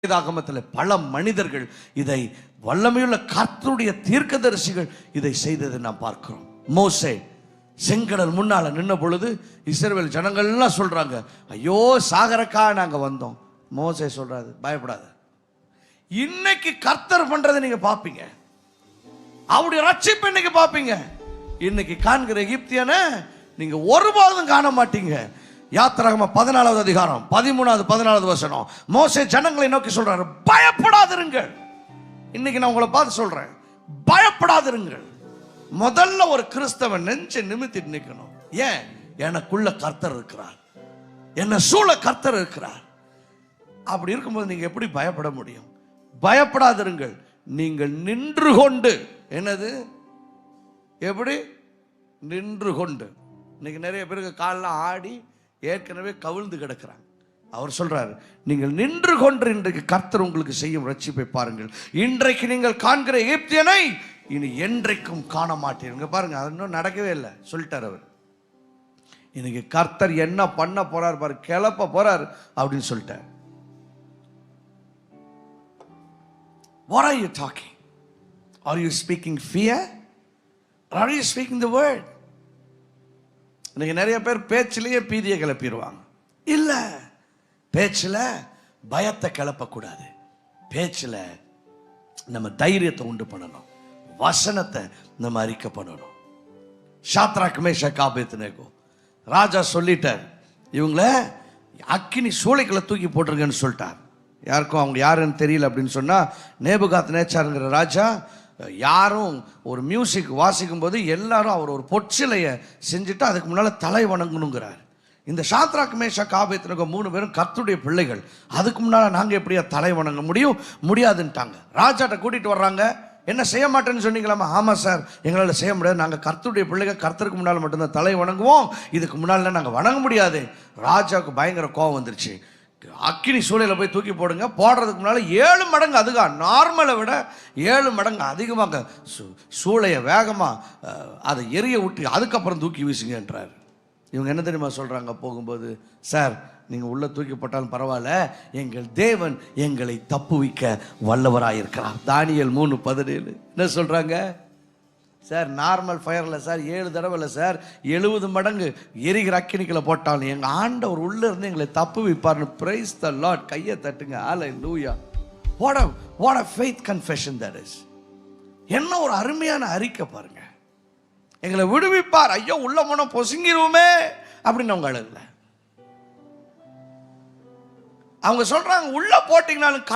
வேதாகமத்தில் பல மனிதர்கள் இதை வல்லமையுள்ள கர்த்தருடைய தீர்க்கதரிசிகள் இதை செய்ததை நாம் பார்க்கிறோம். மோசே செங்கடல் முன்னால நின்ன பொழுது இஸ்ரவேல் ஜனங்கள் எல்லாம் சொல்றாங்க, ஐயோ சாகரக்கா நாங்க வந்தோம். மோசே சொல்றாரு, பயப்படாத, இன்னைக்கு கர்த்தர் பண்றதை நீங்க பாப்பீங்க, அவருடைய ரட்சிப்பை இன்னைக்கு பாப்பீங்க. இன்னைக்கு காண்கிற எகிப்தியன நீங்க ஒருபோதும் காண மாட்டீங்க. யாத்திராகமம் 14வது அதிகாரம் 13வது 14வது வசனம். மோசே ஜனங்களை நோக்கி சொல்றாரு, பயப்படாதிருங்கள். இன்னைக்கு நான் உங்களை பார்த்து சொல்றேன், பயப்படாதிருங்கள். முதல்ல ஒரு கிறிஸ்தவன் நெஞ்சை நிமித்திட்டு நிற்கணும். ஏன்? எனக்குள்ள கர்த்தர் இருக்கிறார், என்ன சூழ கர்த்தர் இருக்கிறார். அப்படி இருக்கும்போது நீங்க எப்படி பயப்பட முடியும்? பயப்படாதிருங்கள், நீங்கள் நின்று கொண்டு. என்னது? எப்படி நின்று கொண்டு? இன்னைக்கு நிறைய பேருக்கு காலெல்லாம் ஆடி ஏற்கனவே கவிழ்ந்து கிடக்கிறாங்க. அவர் சொல்றாரு, நீங்கள் நின்று கொண்டு இன்றைக்கு கர்த்தர் உங்களுக்கு செய்யும் ரட்சிப்பை பாருங்கள். இன்றைக்கு நீங்கள் காண்கிற எகிப்தியனை இனி என்றைக்கும் காண மாட்டீங்க. பாருங்க, அது இன்னும் நடக்கவே இல்லை சொல்லிட்டார் அவர். இன்னைக்கு கர்த்தர் என்ன பண்ண போறார் பாரு, கிளப்ப போறார் அப்படின்னு சொல்லிட்டார். What are you talking? Are you speaking fear? Or are you speaking the word? இன்னைக்கு நிறைய பேர் பேச்சிலேயே பீதியை கிளப்பிடுவாங்க. இல்ல, பேச்சில் பயத்தை கிளப்பக்கூடாது. பேச்சில் நம்ம தைரியத்தை உண்டு பண்ணணும், வசனத்தை நம்ம அறிக்கை பண்ணணும். ஷாத்ராக் மேஷாக் ஆபேத்நேகோ ராஜா சொல்லிட்டார், இவங்கள அக்கினி சூளைக்குள்ள தூக்கி போட்டுருங்கன்னு சொல்லிட்டார். யாருக்கும் அவங்க யாருன்னு தெரியல அப்படின்னு சொன்னா, நேபுகாத் நேச்சாருங்கிற ராஜா யாரும் ஒரு மியூசிக் வாசிக்கும் போது எல்லாரும் அவர் ஒரு பொற்சிலையை செஞ்சுட்டு அதுக்கு முன்னால தலை வணங்கணுங்கிறார். இந்த ஷாத்ராக் மேஷாக் ஆபேத்நேகோ 3 பேரும் கர்த்தருடைய பிள்ளைகள். அதுக்கு முன்னால நாங்க எப்படியா தலை வணங்க முடியாதுன்ட்டாங்க. ராஜாட்ட கூட்டிட்டு வர்றாங்க. என்ன செய்ய மாட்டேன்னு சொன்னீங்களாமா? ஆமா சார், எங்களால் செய்ய முடியாது, நாங்கள் கர்த்தருடைய பிள்ளைகள், கர்த்தருக்கு முன்னால் மட்டும்தான் தலை வணங்குவோம், இதுக்கு முன்னால் நாங்கள் வணங்க முடியாது. ராஜாவுக்கு பயங்கர கோபம் வந்துருச்சு. அக்கினி சூளையில போய் தூக்கி போடுங்க. போடுறதுக்கு முன்னால 7 மடங்கு அதிகம், நார்மலை விட 7 மடங்கு அதிகமாக சூளையை வேகமா அதை எரிய விட்டு அதுக்கப்புறம் தூக்கி வீசுங்கன்றார். இவங்க என்ன தெரியுமா சொல்றாங்க போகும்போது? சார், நீங்க உள்ள தூக்கி போட்டாலும் பரவாயில்ல, எங்கள் தேவன் எங்களை தப்புவிக்க வல்லவராயிருக்கிறார். தானியேல் 3:17 என்ன சொல்றாங்க? சார், நார்மல் ஃபயர்ல சார் 7 தடவை இல்லை சார், 70 மடங்கு எரிகிற அக்கினிக்குள்ள போட்டாலும் எங்க ஆண்டவர் உள்ள இருந்து எங்களை தப்பு வைப்பார்னு. Praise the Lord. கையை தட்டுங்க. ஹல்லேலூயா. what a faith confession that is. என்ன ஒரு அருமையான அறிக்கை பாருங்க. எங்களை விடுவிப்பார். ஐயோ உள்ள போன பொசுங்கிருவோமே அப்படின்னு அவங்க அழகல. அவங்க சொல்றாங்க, உள்ள போட்டீங்கன்னாலும்